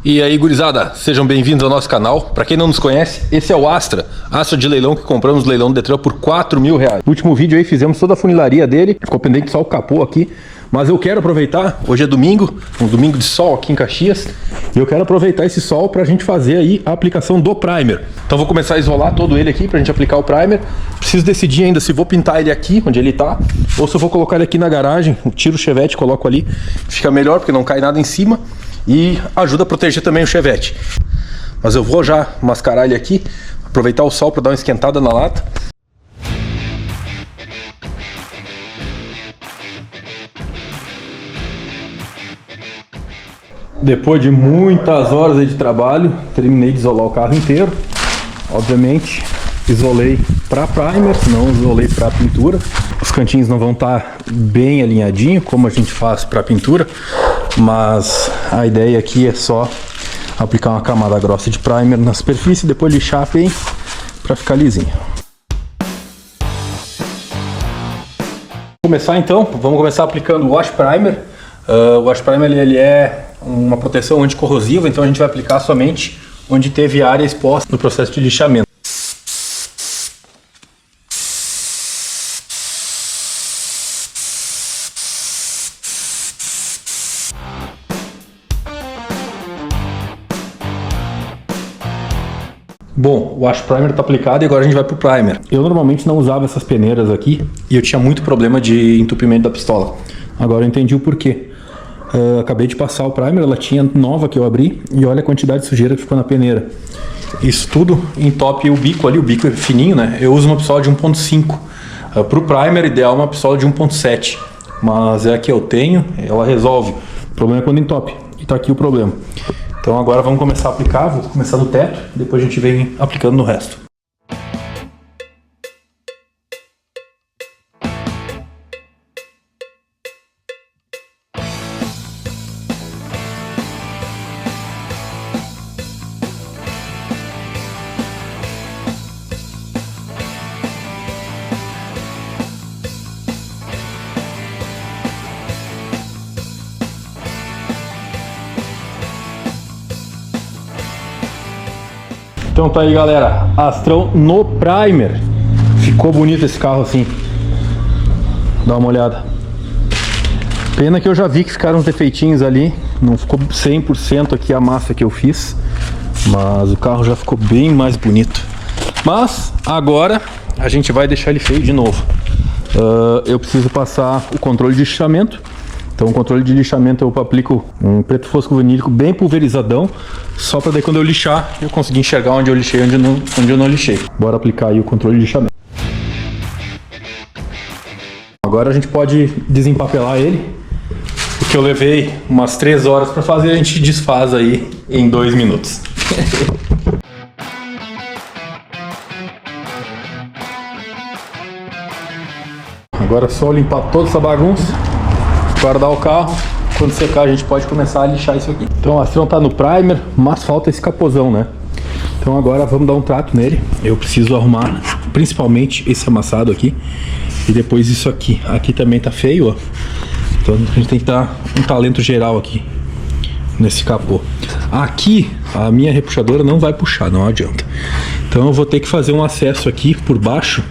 E aí, gurizada, sejam bem-vindos ao nosso canal. Para quem não nos conhece, esse é o Astra de leilão que compramos no leilão do Detran por R$4.000. No último vídeo aí fizemos toda a funilaria dele, ficou pendente só o capô aqui. Mas eu quero aproveitar, hoje é domingo, um domingo de sol aqui em Caxias, e eu quero aproveitar esse sol para a gente fazer aí a aplicação do primer. Então vou começar a isolar todo ele aqui para a gente aplicar o primer. Preciso decidir ainda se vou pintar ele aqui, onde ele tá, ou se eu vou colocar ele aqui na garagem, tiro o chevette, coloco ali, fica melhor porque não cai nada em cima. E ajuda a proteger também o chevette. Mas eu vou já mascarar ele aqui, aproveitar o sol para dar uma esquentada na lata. Depois de muitas horas aí de trabalho, terminei de isolar o carro inteiro. Obviamente, isolei para primer, não isolei para pintura. Os cantinhos não vão estar bem alinhadinhos, como a gente faz para pintura. Mas a ideia aqui é só aplicar uma camada grossa de primer na superfície e depois lixar bem para ficar lisinho. Começar então, vamos começar aplicando o Wash Primer. O Wash Primer ele é uma proteção anticorrosiva, então a gente vai aplicar somente onde teve área exposta no processo de lixamento. Bom, o Wash Primer está aplicado e agora a gente vai para o primer. Eu normalmente não usava essas peneiras aqui e eu tinha muito problema de entupimento da pistola. Agora eu entendi o porquê. Acabei de passar o primer, ela tinha nova que eu abri e olha a quantidade de sujeira que ficou na peneira. Isso tudo entope o bico ali, o bico é fininho, né? Eu uso uma pistola de 1.5. Para o primer, ideal é uma pistola de 1.7. Mas é a que eu tenho, ela resolve. O problema é quando entope. E está aqui o problema. Então agora vamos começar a aplicar, vou começar no teto, depois a gente vem aplicando no resto. Então tá aí, galera, Astrão no primer. Ficou bonito esse carro assim. Dá uma olhada. Pena que eu já vi que ficaram uns defeitinhos ali. Não ficou 100% aqui a massa que eu fiz, mas o carro já ficou bem mais bonito. Mas agora a gente vai deixar ele feio de novo. Eu preciso passar o controle de lixamento. Então o controle de lixamento eu aplico um preto fosco vinílico bem pulverizadão, só para daí quando eu lixar eu conseguir enxergar onde eu lixei e onde eu não lixei. Bora aplicar aí o controle de lixamento. Agora a gente pode desempapelar ele, porque eu levei umas 3 horas para fazer, a gente desfaz aí em 2 minutos. Agora é só limpar toda essa bagunça, guardar o carro, quando secar a gente pode começar a lixar isso aqui. Então o Astrão tá no primer, mas falta esse capozão, né? Então agora vamos dar um trato nele. Eu preciso arrumar principalmente esse amassado aqui e depois isso aqui. Aqui também tá feio, ó. Então a gente tem que dar um talento geral aqui nesse capô. Aqui a minha repuxadora não vai puxar, não adianta. Então eu vou ter que fazer um acesso aqui por baixo.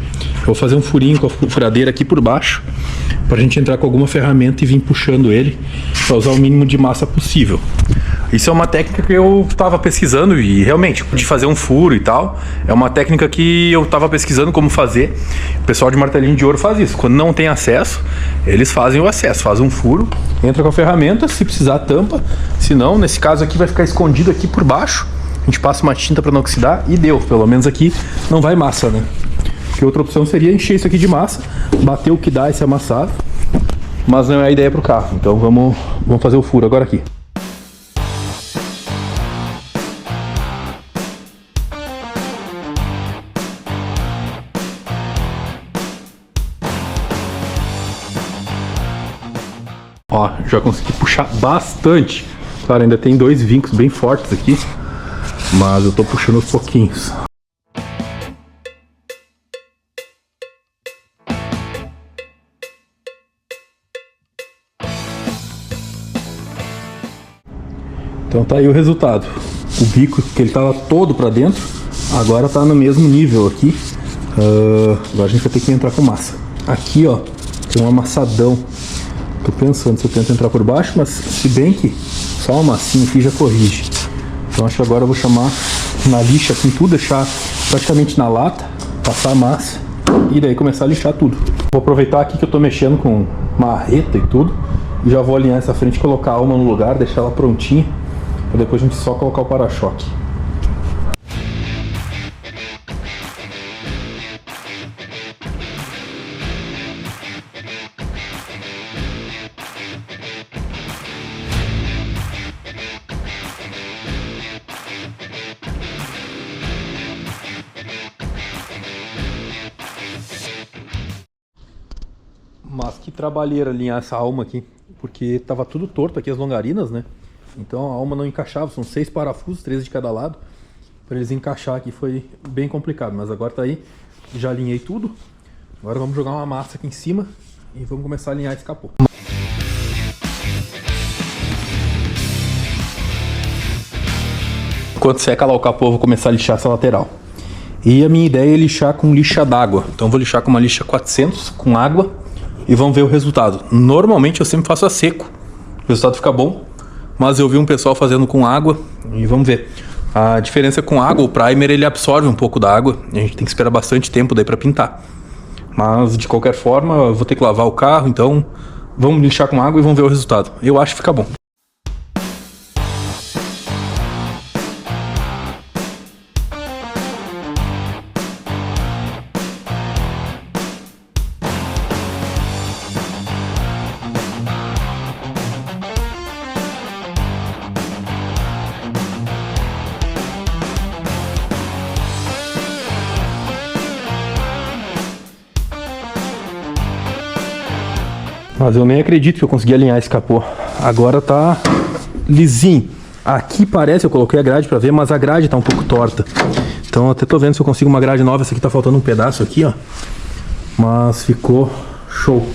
Eu vou fazer um furinho com a furadeira aqui por baixo, pra gente entrar com alguma ferramenta e vir puxando ele, para usar o mínimo de massa possível. Isso é uma técnica que eu estava pesquisando e realmente, de fazer um furo e tal, é uma técnica que eu estava pesquisando como fazer. O pessoal de martelinho de ouro faz isso. Quando não tem acesso, eles fazem o acesso, fazem um furo, entra com a ferramenta, se precisar tampa, se não, nesse caso aqui vai ficar escondido aqui por baixo, a gente passa uma tinta para não oxidar e deu, pelo menos aqui não vai massa, né? Porque outra opção seria encher isso aqui de massa, bater o que dá esse amassado, mas não é a ideia para o carro. Então vamos fazer o furo agora aqui. Ó, já consegui puxar bastante. Claro, ainda tem 2 vincos bem fortes aqui, mas eu tô puxando aos pouquinhos. Então tá aí o resultado. O bico, que ele tava todo pra dentro, agora tá no mesmo nível aqui. Agora a gente vai ter que entrar com massa. Aqui, ó, tem um amassadão. Tô pensando se eu tento entrar por baixo, mas se bem que só uma massinha aqui já corrige. Então acho que agora eu vou chamar na lixa com tudo, deixar praticamente na lata, passar a massa e daí começar a lixar tudo. Vou aproveitar aqui que eu tô mexendo com marreta e tudo e já vou alinhar essa frente, colocar a alma no lugar, deixar ela prontinha para depois a gente só colocar o para-choque. Mas que trabalheira alinhar essa alma aqui, porque tava tudo torto aqui as longarinas, né? Então a alma não encaixava, são 6 parafusos, 13 de cada lado. Para eles encaixar aqui foi bem complicado, mas agora tá aí, já alinhei tudo. Agora vamos jogar uma massa aqui em cima e vamos começar a alinhar esse capô. Enquanto seca lá o capô, eu vou começar a lixar essa lateral. E a minha ideia é lixar com lixa d'água. Então eu vou lixar com uma lixa 400 com água e vamos ver o resultado. Normalmente eu sempre faço a seco, o resultado fica bom, mas eu vi um pessoal fazendo com água e vamos ver. A diferença com água, o primer ele absorve um pouco da água, a gente tem que esperar bastante tempo daí para pintar. Mas de qualquer forma eu vou ter que lavar o carro, então vamos lixar com água e vamos ver o resultado. Eu acho que fica bom. Mas eu nem acredito que eu consegui alinhar esse capô. Agora tá lisinho. Aqui parece, eu coloquei a grade pra ver, mas a grade tá um pouco torta. Então eu até tô vendo se eu consigo uma grade nova. Essa aqui tá faltando um pedaço aqui, ó. Mas ficou show.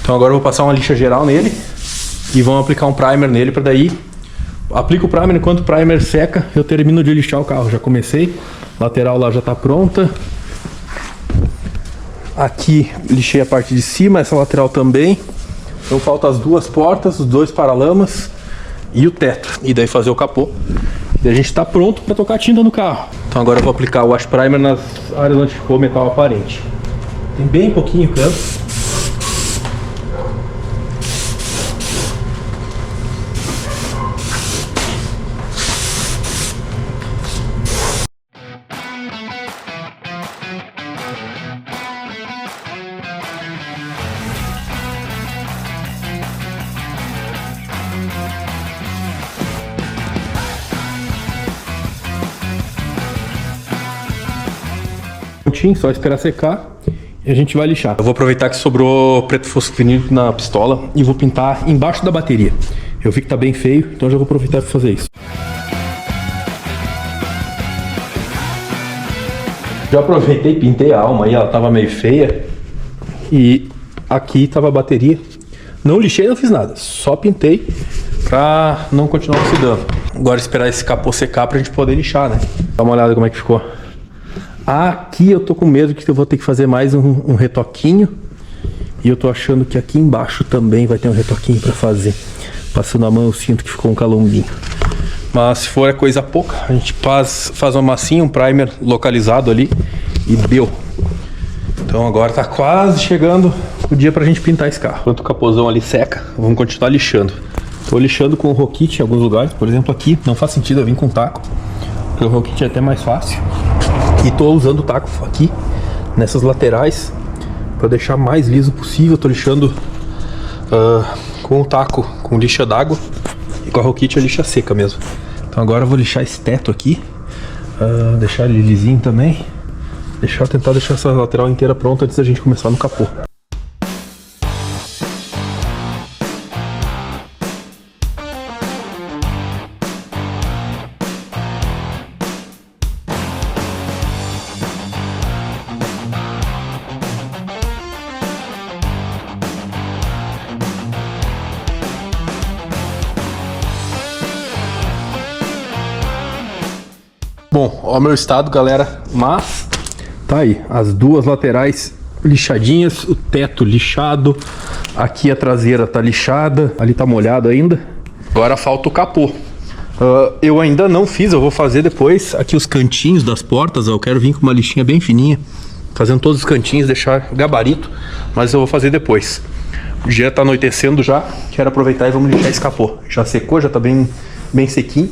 Então agora eu vou passar uma lixa geral nele e vamos aplicar um primer nele pra daí... Aplico o primer, enquanto o primer seca, eu termino de lixar o carro. Já comecei. Lateral lá já tá pronta. Aqui lixei a parte de cima, essa lateral também. Então falta as duas portas, os dois paralamas e o teto. E daí fazer o capô. E a gente tá pronto para tocar tinta no carro. Então agora eu vou aplicar o wash primer nas áreas onde ficou metal aparente. Tem bem pouquinho canto. Só esperar secar e a gente vai lixar. Eu vou aproveitar que sobrou preto fosfovinílico na pistola e vou pintar embaixo da bateria. Eu vi que tá bem feio, então já vou aproveitar para fazer isso. Já aproveitei e pintei a alma aí, ela tava meio feia. E aqui tava a bateria. Não lixei, não fiz nada, só pintei pra não continuar oxidando. Agora esperar esse capô secar pra gente poder lixar, né? Dá uma olhada como é que ficou. Aqui eu tô com medo que eu vou ter que fazer mais um retoquinho. E eu tô achando que aqui embaixo também vai ter um retoquinho pra fazer. Passando a mão eu sinto que ficou um calombinho. Mas se for é coisa pouca, a gente faz uma massinha, um primer localizado ali e deu. Então agora tá quase chegando o dia pra gente pintar esse carro. Enquanto o capozão ali seca, vamos continuar lixando. Tô lixando com o Rokit em alguns lugares. Por exemplo aqui, não faz sentido eu vir com taco, porque o Rokit é até mais fácil. E tô usando o taco aqui, nessas laterais, para deixar mais liso possível. Tô lixando com o taco, com lixa d'água, e com a Rokit a lixa seca mesmo. Então agora eu vou lixar esse teto aqui, deixar ele lisinho também. Tentar deixar essa lateral inteira pronta antes da gente começar no capô. Bom, ó o meu estado, galera, mas tá aí, as duas laterais lixadinhas, o teto lixado, aqui a traseira tá lixada, ali tá molhado ainda. Agora falta o capô. Eu ainda não fiz, eu vou fazer depois aqui os cantinhos das portas, ó, eu quero vir com uma lixinha bem fininha, fazendo todos os cantinhos, deixar gabarito, mas eu vou fazer depois. O dia tá anoitecendo já, quero aproveitar e vamos lixar esse capô. Já secou, já tá bem sequinho.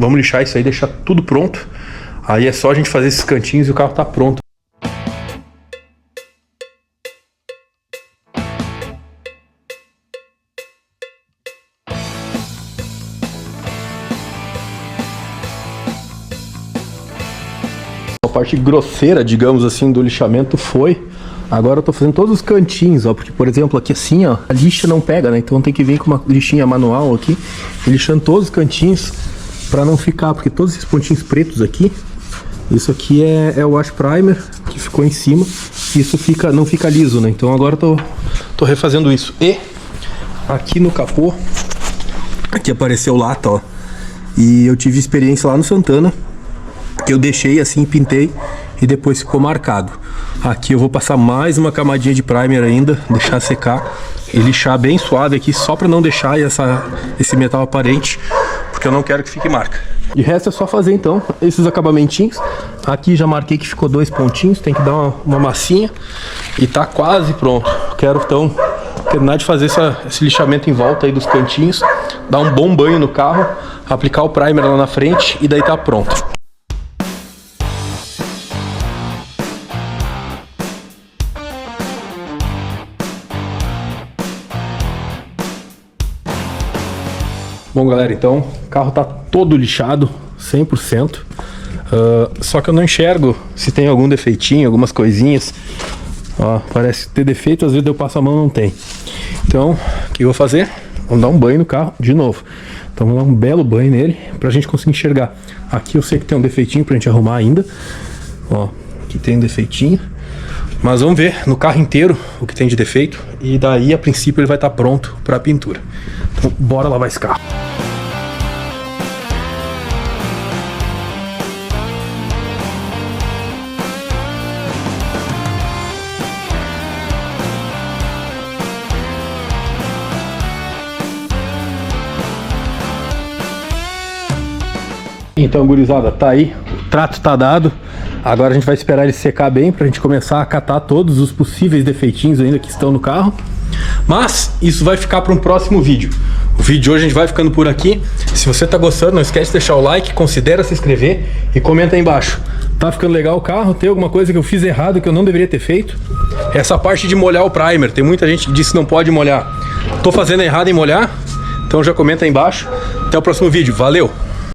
Vamos lixar isso aí, deixar tudo pronto. Aí é só a gente fazer esses cantinhos e o carro tá pronto. A parte grosseira, digamos assim, do lixamento foi. Agora eu tô fazendo todos os cantinhos, ó, porque, por exemplo, aqui assim, ó, a lixa não pega, né? Então tem que vir com uma lixinha manual aqui, lixando todos os cantinhos pra não ficar, porque todos esses pontinhos pretos aqui, isso aqui é o wash primer que ficou em cima, isso não fica liso, né? Então agora eu tô refazendo isso. E aqui no capô, aqui apareceu lata, ó, e eu tive experiência lá no Santana, que eu deixei assim, pintei e depois ficou marcado. Aqui eu vou passar mais uma camadinha de primer ainda, deixar secar e lixar bem suave aqui, só para não deixar esse metal aparente, porque eu não quero que fique marca. De resto é só fazer então esses acabamentinhos. Aqui já marquei que ficou 2 pontinhos, tem que dar uma massinha e tá quase pronto. Quero então terminar de fazer esse lixamento em volta aí dos cantinhos, dar um bom banho no carro, aplicar o primer lá na frente e daí tá pronto. Bom, galera, então o carro tá todo lixado, 100%. Só que eu não enxergo se tem algum defeitinho, algumas coisinhas. Ó, parece ter defeito, às vezes eu passo a mão, não tem. Então, o que eu vou fazer? Vamos dar um banho no carro de novo. Então vamos dar um belo banho nele pra gente conseguir enxergar. Aqui eu sei que tem um defeitinho pra gente arrumar ainda. Ó, aqui tem um defeitinho. Mas vamos ver no carro inteiro o que tem de defeito. E daí, a princípio, ele vai estar pronto pra pintura. Então, bora lavar esse carro. Então, gurizada, tá aí, o trato tá dado. Agora a gente vai esperar ele secar bem pra gente começar a catar todos os possíveis defeitinhos ainda que estão no carro. Mas isso vai ficar para um próximo vídeo. O vídeo de hoje a gente vai ficando por aqui. Se você tá gostando, não esquece de deixar o like, considera se inscrever e comenta aí embaixo. Tá ficando legal o carro? Tem alguma coisa que eu fiz errado que eu não deveria ter feito? Essa parte de molhar o primer, tem muita gente que disse que não pode molhar. Tô fazendo errado em molhar? Então já comenta aí embaixo. Até o próximo vídeo, valeu!